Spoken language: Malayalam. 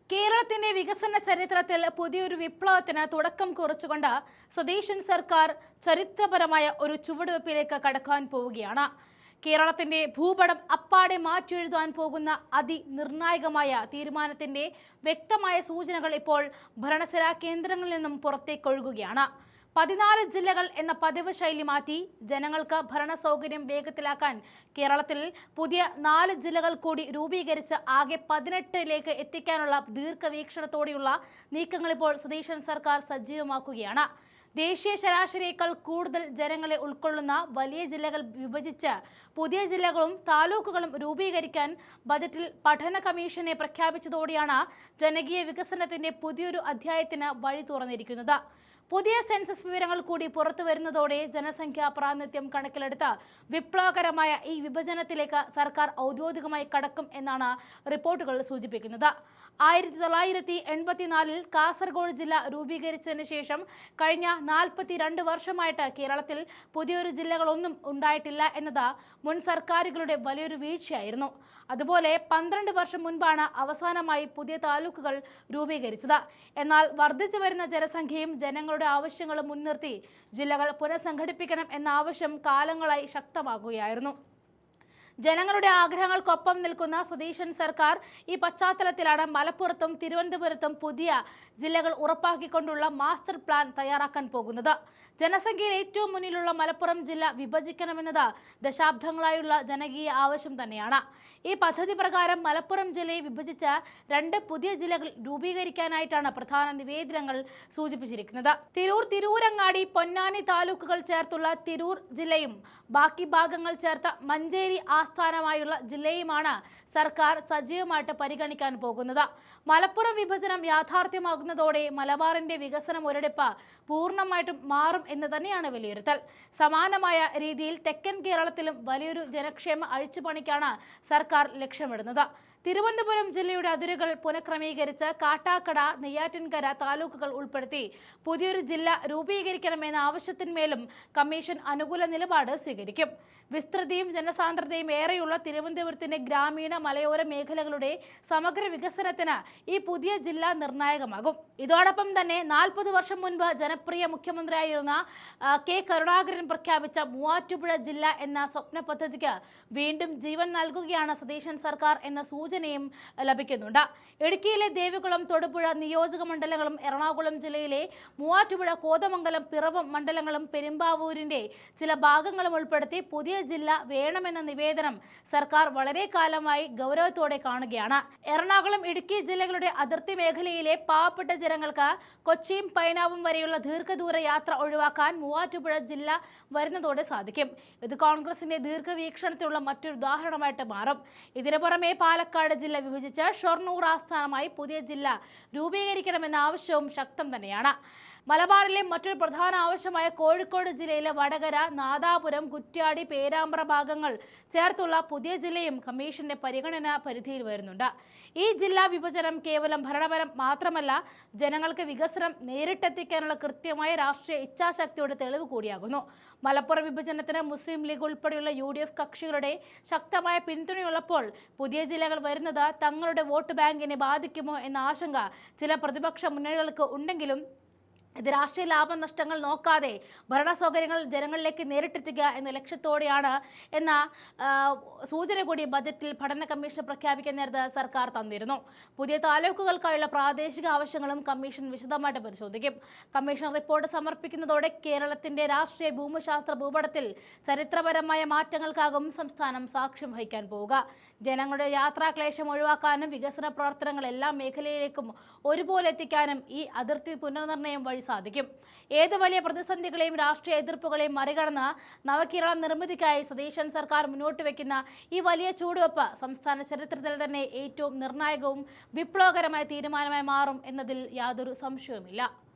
കേരളത്തിന്റെ വികസന ചരിത്രത്തിൽ പുതിയൊരു വിപ്ലവത്തിന് തുടക്കം കുറിച്ചുകൊണ്ട് സതീശൻ സർക്കാർ ചരിത്രപരമായ ഒരു ചുവടുവെപ്പിലേക്ക് കടക്കാൻ പോവുകയാണ്. കേരളത്തിന്റെ ഭൂപടം അപ്പാടെ മാറ്റിയെഴുതാൻ പോകുന്ന അതിനിർണായകമായ തീരുമാനത്തിന്റെ വ്യക്തമായ സൂചനകൾ ഇപ്പോൾ ഭരണസിരാ കേന്ദ്രങ്ങളിൽ നിന്നും പുറത്തേക്കൊഴുകുകയാണ്. 14 ജില്ലകൾ എന്ന പതിവ് ശൈലി മാറ്റി ജനങ്ങൾക്ക് ഭരണ സൗകര്യം വേഗത്തിലാക്കാൻ കേരളത്തിൽ പുതിയ 4 ജില്ലകൾ കൂടി രൂപീകരിച്ച് ആകെ 18ലേക്ക് എത്തിക്കാനുള്ള ദീർഘവീക്ഷണത്തോടെയുള്ള നീക്കങ്ങൾ ഇപ്പോൾ സതീശൻ സർക്കാർ സജീവമാക്കുകയാണ്. ദേശീയ ശരാശരിയേക്കാൾ കൂടുതൽ ജനങ്ങളെ ഉൾക്കൊള്ളുന്ന വലിയ ജില്ലകൾ വിഭജിച്ച് പുതിയ ജില്ലകളും താലൂക്കുകളും രൂപീകരിക്കാൻ ബജറ്റിൽ പഠന കമ്മീഷനെ പ്രഖ്യാപിച്ചതോടെയാണ് ജനകീയ വികസനത്തിന്റെ പുതിയൊരു അധ്യായത്തിന് വഴി തുറന്നിരിക്കുന്നത്. പുതിയ സെൻസസ് വിവരങ്ങൾ കൂടി പുറത്തു വരുന്നതോടെ ജനസംഖ്യാ പ്രാതിനിധ്യം കണക്കിലെടുത്ത് വിപ്ലവകരമായ ഈ വിഭജനത്തിലേക്ക് സർക്കാർ ഔദ്യോഗികമായി കടക്കും എന്നാണ് റിപ്പോർട്ടുകൾ സൂചിപ്പിക്കുന്നത്. 1984 കാസർഗോഡ് ജില്ല രൂപീകരിച്ചതിന് ശേഷം കഴിഞ്ഞ 42 വർഷമായിട്ട് കേരളത്തിൽ പുതിയൊരു ജില്ലകളൊന്നും ഉണ്ടായിട്ടില്ല എന്നത് മുൻ സർക്കാരുകളുടെ വലിയൊരു വീഴ്ചയായിരുന്നു. അതുപോലെ 12 വർഷം മുൻപാണ് അവസാനമായി പുതിയ താലൂക്കുകൾ രൂപീകരിച്ചത്. എന്നാൽ വർദ്ധിച്ചു വരുന്ന ജനസംഖ്യയും ജനങ്ങളുടെ ആവശ്യങ്ങളും മുൻനിർത്തി ജില്ലകൾ പുനഃസംഘടിപ്പിക്കണം എന്ന ആവശ്യം കാലങ്ങളായി ശക്തമാകുകയായിരുന്നു. ജനങ്ങളുടെ ആഗ്രഹങ്ങൾക്കൊപ്പം നിൽക്കുന്ന സതീശൻ സർക്കാർ ഈ പശ്ചാത്തലത്തിലാണ് മലപ്പുറത്തും തിരുവനന്തപുരത്തും പുതിയ ജില്ലകൾ ഉറപ്പാക്കിക്കൊണ്ടുള്ള മാസ്റ്റർ പ്ലാൻ തയ്യാറാക്കാൻ പോകുന്നത്. ജനസംഖ്യയിൽ ഏറ്റവും മുന്നിലുള്ള മലപ്പുറം ജില്ല വിഭജിക്കണമെന്നത് ദശാബ്ദങ്ങളായുള്ള ജനകീയ ആവശ്യം തന്നെയാണ്. ഈ പദ്ധതി പ്രകാരം മലപ്പുറം ജില്ലയെ വിഭജിച്ച് 2 പുതിയ ജില്ലകൾ രൂപീകരിക്കാനായിട്ടാണ് പ്രധാന നിവേദനങ്ങൾ സൂചിപ്പിച്ചിരിക്കുന്നത്. തിരൂരങ്ങാടി, പൊന്നാനി താലൂക്കുകൾ ചേർത്തുള്ള തിരൂർ ജില്ലയും ബാക്കി ഭാഗങ്ങൾ ചേർത്ത മഞ്ചേരി ആസ്ഥാനമായുള്ള ജില്ലയുമാണ് സർക്കാർ സജീവമായിട്ട് പരിഗണിക്കാൻ പോകുന്നത്. മലപ്പുറം വിഭജനം യാഥാർത്ഥ്യമാകുന്നതോടെ മലബാറിന്റെ വികസന മുരടിപ്പ് പൂർണ്ണമായിട്ടും മാറും എന്ന് തന്നെയാണ് വിലയിരുത്തൽ. സമാനമായ രീതിയിൽ തെക്കൻ കേരളത്തിലും വലിയൊരു ജനക്ഷേമ അഴിച്ചുപണിക്കാണ് സർക്കാർ ലക്ഷ്യമിടുന്നത്. തിരുവനന്തപുരം ജില്ലയുടെ അതിരുകൾ പുനഃക്രമീകരിച്ച് കാട്ടാക്കട, നെയ്യാറ്റിൻകര താലൂക്കുകൾ ഉൾപ്പെടുത്തി പുതിയൊരു ജില്ല രൂപീകരിക്കണമെന്ന ആവശ്യത്തിന്മേലും കമ്മീഷൻ അനുകൂല നിലപാട് സ്വീകരിക്കും. വിസ്തൃതിയും ജനസാന്ദ്രതയും ഏറെയുള്ള തിരുവനന്തപുരത്തിന്റെ ഗ്രാമീണ മലയോര മേഖലകളുടെ സമഗ്ര വികസനത്തിന് ഈ പുതിയ ജില്ല നിർണായകമാകും. ഇതോടൊപ്പം തന്നെ 40 വർഷം മുൻപ് ജനപ്രിയ മുഖ്യമന്ത്രിയായിരുന്ന കെ കരുണാകരൻ പ്രഖ്യാപിച്ച മൂവാറ്റുപുഴ ജില്ല എന്ന സ്വപ്ന പദ്ധതിക്ക് വീണ്ടും ജീവൻ നൽകുകയാണ് സതീശൻ സർക്കാർ എന്ന സൂചനയും ലഭിക്കുന്നുണ്ട്. ഇടുക്കിയിലെ ദേവികുളം, തൊടുപുഴ നിയോജക മണ്ഡലങ്ങളും എറണാകുളം ജില്ലയിലെ മൂവാറ്റുപുഴ, കോതമംഗലം, പിറവം മണ്ഡലങ്ങളും പെരുമ്പാവൂരിന്റെ ചില ഭാഗങ്ങളും ഉൾപ്പെടുത്തി പുതിയ ജില്ല വേണമെന്ന നിവേദനം സർക്കാർ വളരെ കാലമായി ഗൗരവത്തോടെ കാണുകയാണ്. എറണാകുളം, ഇടുക്കി ജില്ലകളുടെ അതിർത്തി മേഖലയിലെ പാവപ്പെട്ട ജനങ്ങൾക്ക് കൊച്ചിയും പൈനാവും വരെയുള്ള ദീർഘദൂര യാത്ര ഒഴിവാക്കാൻ മൂവാറ്റുപുഴ ജില്ല വരുന്നതോടെ സാധിക്കും. ഇത് കോൺഗ്രസിന്റെ ദീർഘവീക്ഷണത്തിലുള്ള മറ്റൊരു ഉദാഹരണമായിട്ട് മാറും. ഇതിനു പുറമെ പാലക്കാട് ജില്ല വിഭജിച്ച് ഷൊർണൂർ ആസ്ഥാനമായി പുതിയ ജില്ല രൂപീകരിക്കണമെന്ന ആവശ്യവും ശക്തം തന്നെയാണ്. മലബാറിലെ മറ്റൊരു പ്രധാന ആവശ്യമായ കോഴിക്കോട് ജില്ലയിലെ വടകര, നാദാപുരം, കുറ്റ്യാടി, പേരാമ്പ്ര ഭാഗങ്ങൾ ചേർത്തുള്ള പുതിയ ജില്ലയും കമ്മീഷന്റെ പരിഗണന പരിധിയിൽ വരുന്നുണ്ട്. ഈ ജില്ലാ വിഭജനം കേവലം ഭരണപരം മാത്രമല്ല, ജനങ്ങൾക്ക് വികസനം നേരിട്ടെത്തിക്കാനുള്ള കൃത്യമായ രാഷ്ട്രീയ ഇച്ഛാശക്തിയുടെ തെളിവ് കൂടിയാകുന്നു. മലപ്പുറം വിഭജനത്തിന് മുസ്ലിം ലീഗ് ഉൾപ്പെടെയുള്ള UDF കക്ഷികളുടെ ശക്തമായ പിന്തുണയുള്ളപ്പോൾ പുതിയ ജില്ലകൾ വരുന്നത് തങ്ങളുടെ വോട്ട് ബാങ്കിനെ ബാധിക്കുമോ എന്ന ആശങ്ക ചില പ്രതിപക്ഷ മുന്നണികൾക്ക് ഉണ്ടെങ്കിലും ഇത് രാഷ്ട്രീയ ലാഭനഷ്ടങ്ങൾ നോക്കാതെ ഭരണ സൗകര്യങ്ങൾ ജനങ്ങളിലേക്ക് നേരിട്ടെത്തിക്കുക എന്ന ലക്ഷ്യത്തോടെയാണ് എന്ന സൂചന കൂടി ബജറ്റിൽ പഠന കമ്മീഷൻ പ്രഖ്യാപിക്കാൻ നേരത്തെ സർക്കാർ തന്നിരുന്നു. പുതിയ താലൂക്കുകൾക്കായുള്ള പ്രാദേശിക ആവശ്യങ്ങളും കമ്മീഷൻ വിശദമായിട്ട് പരിശോധിക്കും. കമ്മീഷൻ റിപ്പോർട്ട് സമർപ്പിക്കുന്നതോടെ കേരളത്തിന്റെ രാഷ്ട്രീയ ഭൂമിശാസ്ത്ര ഭൂപടത്തിൽ ചരിത്രപരമായ മാറ്റങ്ങൾക്കാകും സംസ്ഥാനം സാക്ഷ്യം വഹിക്കാൻ പോവുക. ജനങ്ങളുടെ യാത്രാക്ലേശം ഒഴിവാക്കാനും വികസന പ്രവർത്തനങ്ങൾ എല്ലാ മേഖലയിലേക്കും ഒരുപോലെ എത്തിക്കാനും ഈ അതിർത്തി പുനർനിർണയം വഴി സാധിക്കും. ഏത് വലിയ പ്രതിസന്ധികളെയും രാഷ്ട്രീയ എതിർപ്പുകളെയും മറികടന്ന് നവകേരള നിർമ്മിതിക്കായി സതീശൻ സർക്കാർ മുന്നോട്ട് വയ്ക്കുന്ന ഈ വലിയ ചുവടുവെപ്പ് സംസ്ഥാന ചരിത്രത്തിൽ തന്നെ ഏറ്റവും നിർണായകവും വിപ്ലവകരമായ തീരുമാനമായി മാറും എന്നതിൽ യാതൊരു സംശയവുമില്ല.